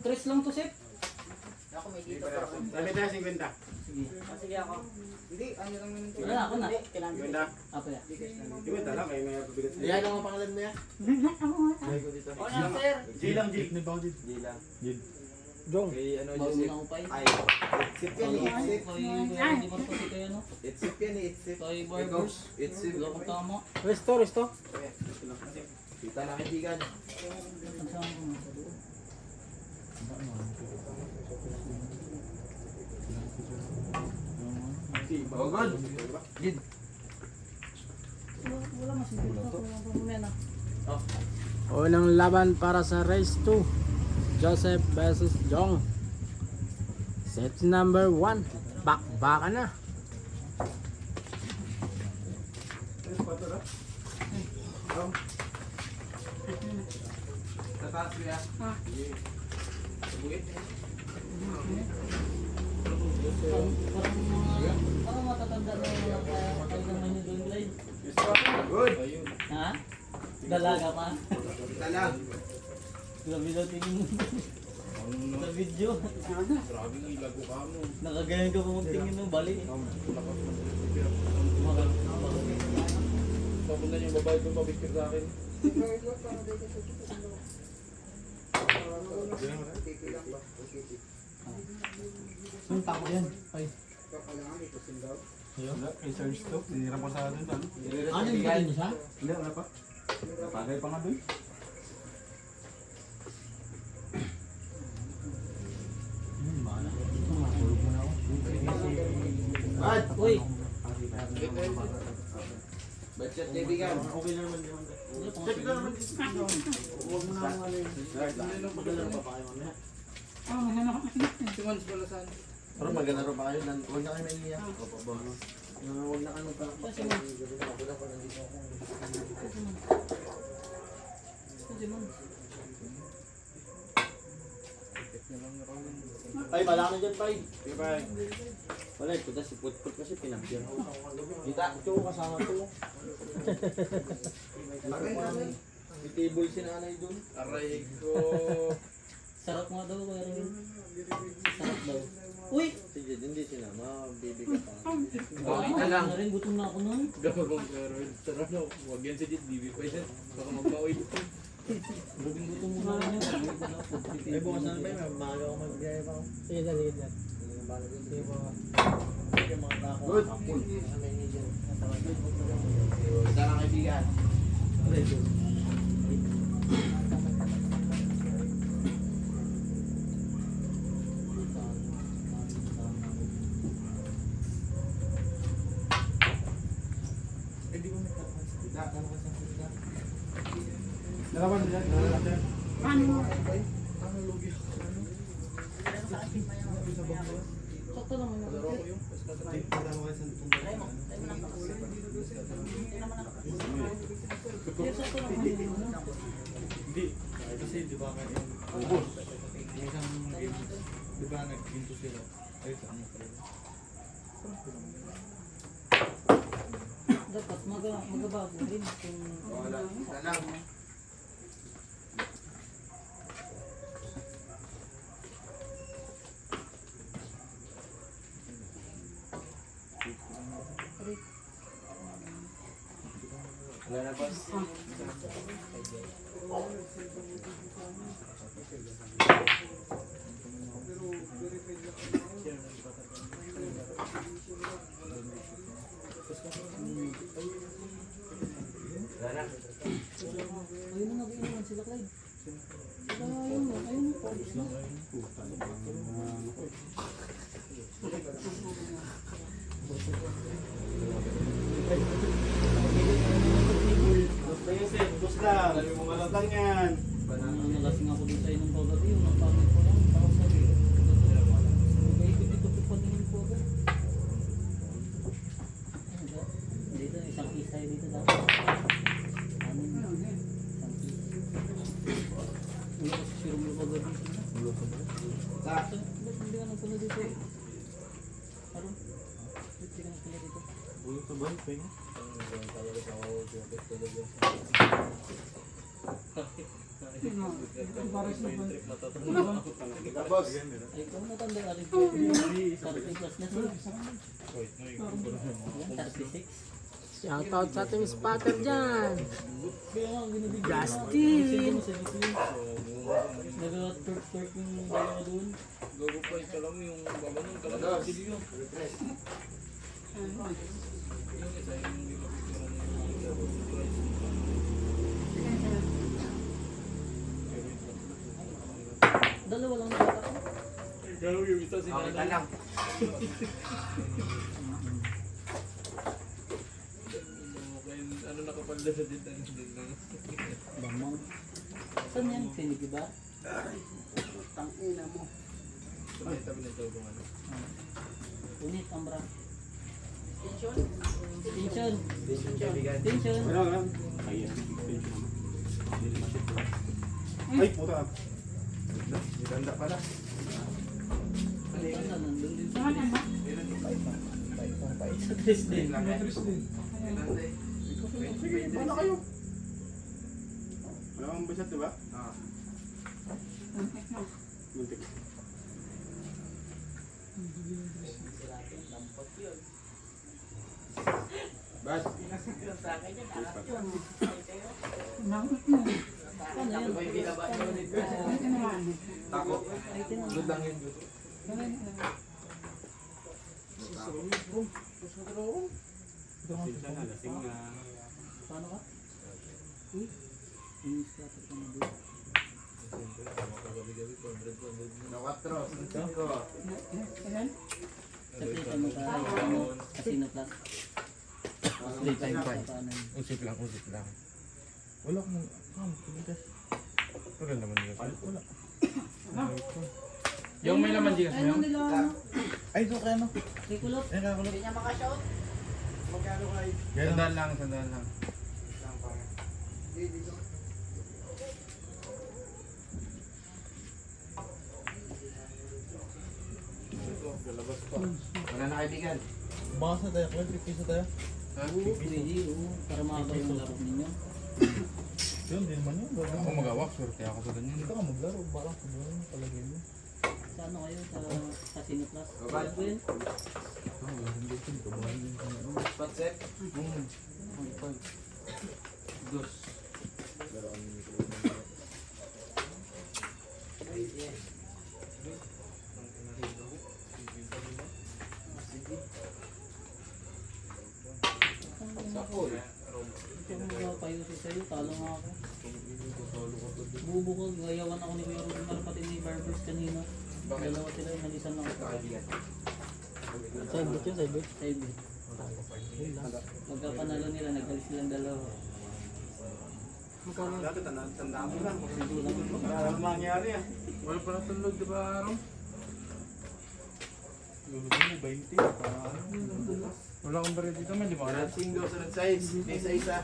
Tres lang to, Sep. Ako may dito pa ako. Dami tayo 50. Sige. Sige ako. Hindi, ano lang naman ito. Wala, ako na. Kailangan. 50. Apa ya? 50 lang, may pabigat. Ayan lang ang pangalan mo yan. Ay ko dito. O na, sir. G lang, G. G lang. Jong. Kay ano Bago Joseph. na ako pa eh. Ay. Itsip yan eh. Itsip. Hindi pa kasi kayo, no? Itsip yan eh. Itsip. Toy barbers. Itsip. Wala ko tama. Resto. Kita na kaibigan. Ang saan ko na sa doon. Oh, good. Gid. Wala masigil na. Wala pa muna na. Unang laban para sa race 2. Joseph versus Jong. Set number 1. Bakbakan na. Tataas ko yan. Parang matatanda na yung mga tayo naman yung doon live. Good. Ha? Dalaga pa. Kita lang. Grabe daw tingin mo. Sa video. Grabe nga ilago ka mo. Nakagayan ka pa magtingin ng bali. Papunta niyo yung babae doon, mabikir sa akin. Sunta ko yan. Ay. Wala, kay Sarge to. Sinira pa sa atin. Ano yung galing siya? Hindi, wala pa. Tagay pa nga doon. Bad. Uy! Budget kaibigan. Okay na naman yun. Check na naman. Huwag mo na ano yun. Magdala pa kayo mamaya. Si Mons Balasan. Pero maglalaro pa kayo. Huwag na kayo naiiyak. Huwag na ano pa. Kasi man. Ay, malaki dyan, Pai. Sige, bye. Wala, ito na si Putput kasi pinagyan. Kita, ito kasama to. May table si nanay dun. Aray ko. Sarap nga daw. Sarap daw. Uy! Si Jed, hindi sinama. Baby ka pa. Ano lang. Na rin, gutom na ako nun. Gawang karoon. Sarap na. Huwag yan si Jet. Bibi pa yan. Baka magpaway dito. Gutom mo na rin yun. Ay, bukas na ba yun? Maaga ako magbigay pa ako. Sige na. Yung mga tako. Good. Isa lang kaibigan. Dalawan dyan. Sakto naman yun. Sakto naman yun. Hindi. Kasi di ba nga yung ubos. Yung isang game, di ba nag-ginto sila. Ay, saan mo talaga? Dapat magabago rin. Wala. Isa lang. Wala na ba? Wala na. Ayun na nag-iwan sila, Clyde. Ayun na. Paubos na. Gusto lang. Sabi mo malatang yan. Nalasing ako dun sa inong kagabi. Yung napamit ko lang. Tapos sabi ko. Nag-iipit dito po paningin ko agad. Dito, isang isay dito dapat. Amin. Isang isay. Wala kasi si Romeo kagabi. Ulo ka ba? Ba't hindi ka nagpala dito? Ano? Ba't hindi ka nagpala dito? Ulo ka ba? Pwede? Pares na ba? Tapos, Ay, kung matanda ka rin po. 30 plus na sila. Ayan, 36. Shoutout sa ating spotter dyan. Kaya nga, ginabigyan ko. Justin. Nag-turk yung dalawa doon. Gago pa ito lang yung babanong ka lang. Sige yun. Yung isa yung ginapicturan niya yung price. Dalawa lang nagkaka. Gago yung isa sinanay. Ano nakapalda sa dito lang. Bamang. Saan yan? Tinig ba? Tangina mo. Tabi na ito kung ano. Unit, ambra. Tension. Tension. kaibigan. Tension. Ay, puta. Ganda pala. Saan na? Nandun din sa Saan ano? sa Dresden. Sige, paano kayo? Wala kang basat, diba? Muntik. Bas. Ano yun? Tako. Ay, tinanong. Good lang yun, good. Paano ka? Uy. Inis ka pa na doon. Na 4. Ilan? Sa plate mo ka. Casino plus. Play time pa. Paano yun? Usip lang. Wala kang tumigas. Wala naman yun. Wala. Yung may laman dito Ano nila? Ay, so kaya no? Rikulot. Ay, kakulot. Hindi niya makashout. Magkano kayo? Sandaan lang. Wala na kaibigan. Baka tayo, kung 3 piso tayo. Oo, pwede. Oo, para makabay sa laro ninyo. Yun, din man yun. Ako magawak, swerte ako sa ganyan. Hindi ka maglaro, parang sabihin mo palagay mo. Sa ano kayo? Sa Casino plus? Babay. Ano yun? Spot set? Dos. Ito mo payo sa'yo, talo nga ako. Bubukol, gayawan ako ni Kuya Ruben, pati ni Barbers kanina. Dalawa sila, nalisan lang ako. Side bit yun, side bit. Side bit. Pagkapanalo nila, nagalis silang dalawa. Dati tandaan mo lang. Hindi lang. Wala naman mangyari ah. Wala pa natulog, di ba, Aram? Lulog mo, 20. Wala kang baril dito, man, di ba? Sunod single, sunod size. May isa-isa.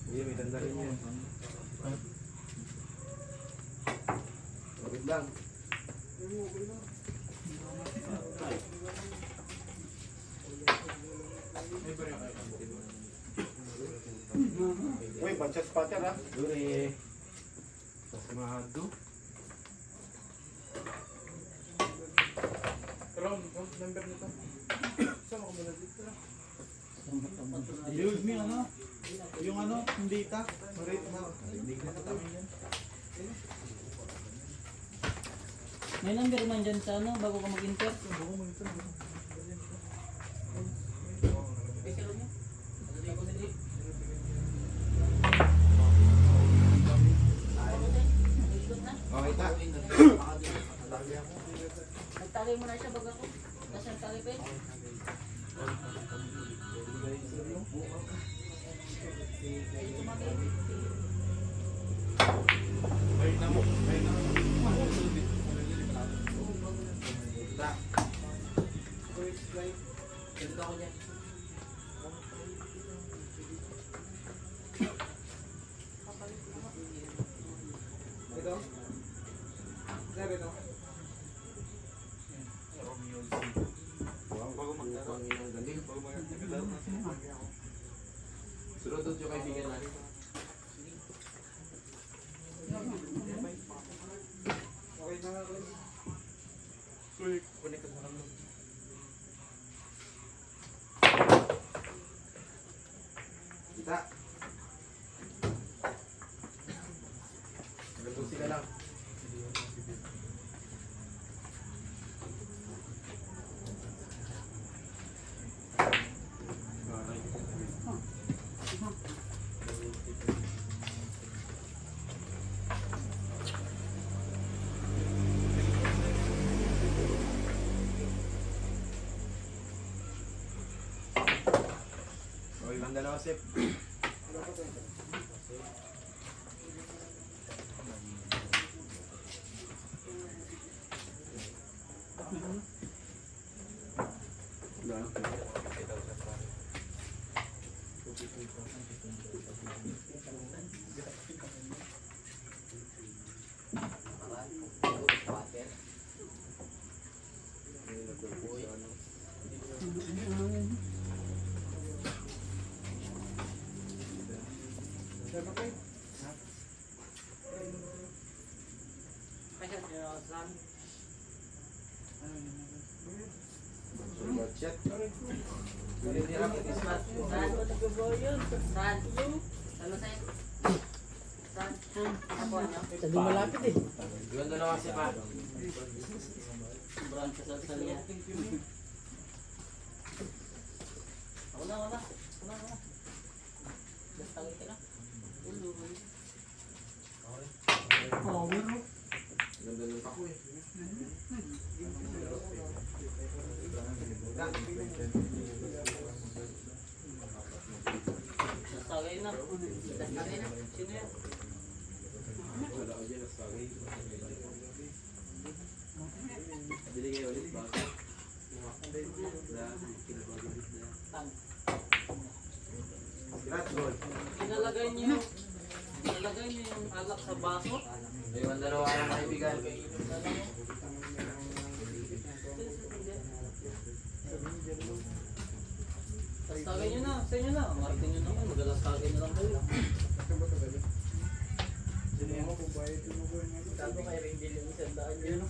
Hindi, may tanda rin yan. Wait lang. Uy, bunch of spotter ah. Dure. Pasmado. Pero, number nito. Saan ako muna dito? Use me ano? Yung ano, yung data. Rate na. Hindi na kami yan. May number man dyan sa ano, bago ka mag-enter. Okay, ta. Nagtagay mo na siya baga ko. Kasi nagtagay pa yun. Wait na mo. Wait na mo. Ta. Ganda ko niya. Ito? Sir, ito? Bago maglaro. Bago maglaro. Sunod dalawa sip. Shit. Bili nila kay Ismat. Saan mo nag-go yun? Saan? Ano sa'yo? Saan? Ako ano? Sabi malapit eh. Yun dalawa sip ha. Sobrang kasalsalya. Ako na, ako na. Basta ka na. Ulo. Ganda ng tako eh. Sasagay na. Sasagay na. Sino yan? Wala ko dyan, sorry. Bili kayo ulit ba? Inalagay niyo yung alak sa baso. Ayun dalawa ng kaibigan. Sasagay niyo na. Sa inyo na. Martin nyo naman. Magalasagay na lang kayo. Sabi ko kayo rin bilhin ng 100 yun.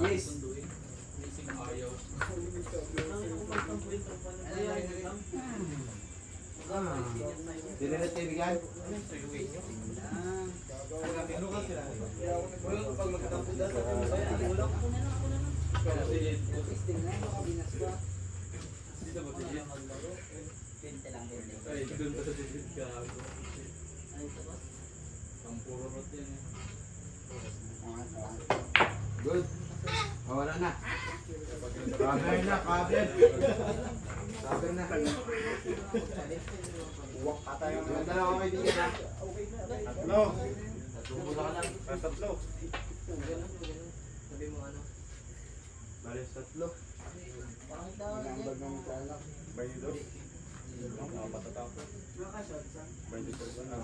Yes. Ayaw. Dili na kaibigan. Dito ba si Jen? Ay, doon pa sa Jen ka. Ang puro rot yan eh. Good. Oh, wala na. Cover na, cover. Cover na. Yung dalawa kaibigan ha. Hello. Tatlo ka lang. Tatlo. Sabi mo ano? Balis tatlo. Baydos. Patatako. Baydos na.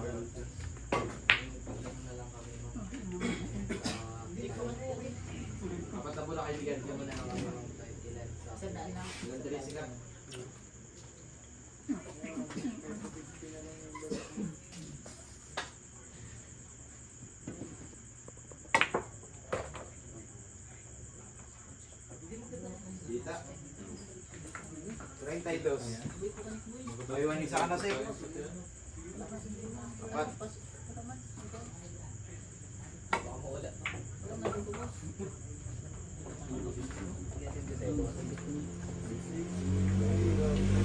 Apat na pula kaibigan. Yung muna ang Sandaan lang. ilan tuloy sikat. Dita. 32. Bayuan isa ka na sip. Apat. Baka mawala.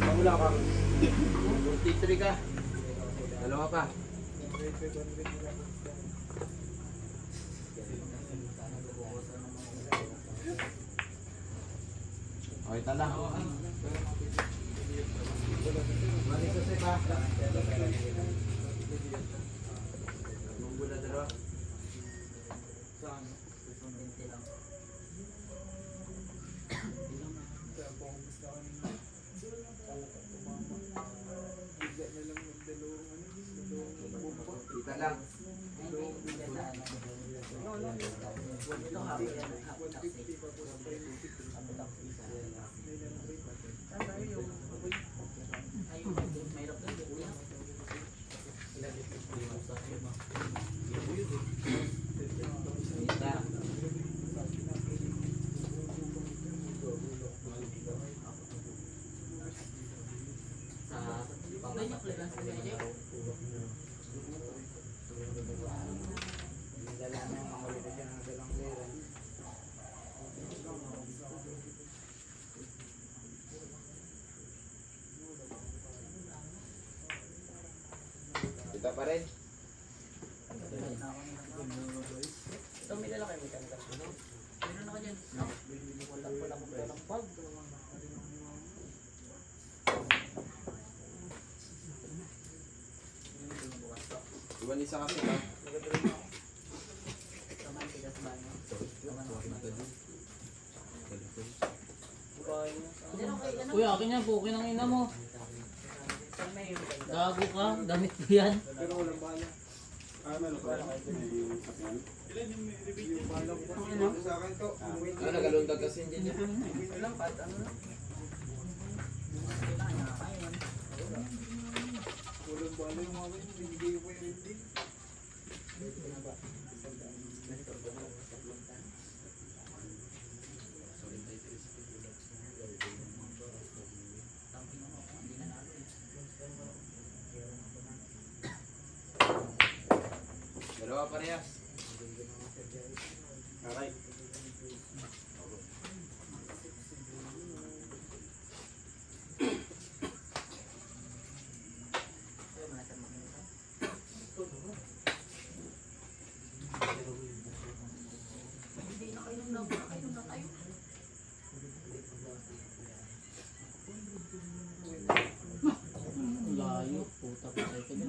Pamula ka. 43 ka. Dalawa pa. Okay, tala. Balik sa sip ha. Bumula dalawa. Kita lang. Kita pa rin. Iwan isa kasi ba? Kuya, akin yan po. Kinang ina mo. Gago ka. Damit ko yan. Ano, nagalundag kasi hindi niya. Dalawa parehas. Aray. Layo. Puta pa tayo ka din.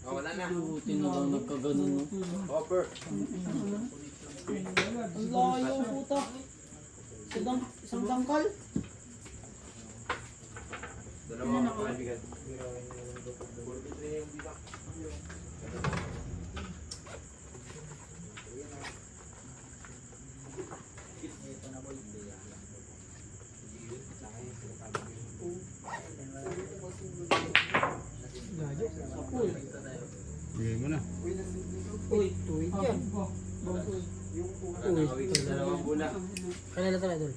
Oh, wala na. Buti na lang nagkaganon. No? Hopper. Ang layo, puta. Isang tangkal. Dalawa kaibigan. Bigay mo na. Uy, yan. Dalawang bula. Kanila talaga doon.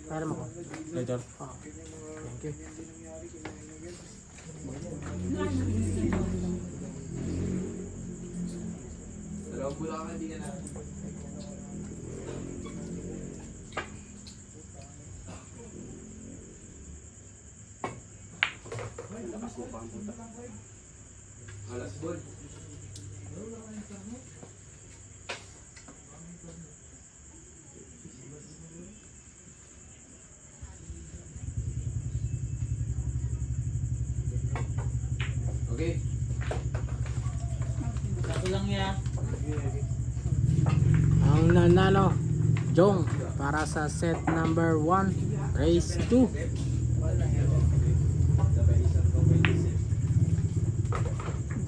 Para mo ko. Later. Thank you. Dalawang bula ka kaibigan na. Alas bol. Okay. Sabi lang yan. Ang nanalo, Jong, para sa set number 1, race 2.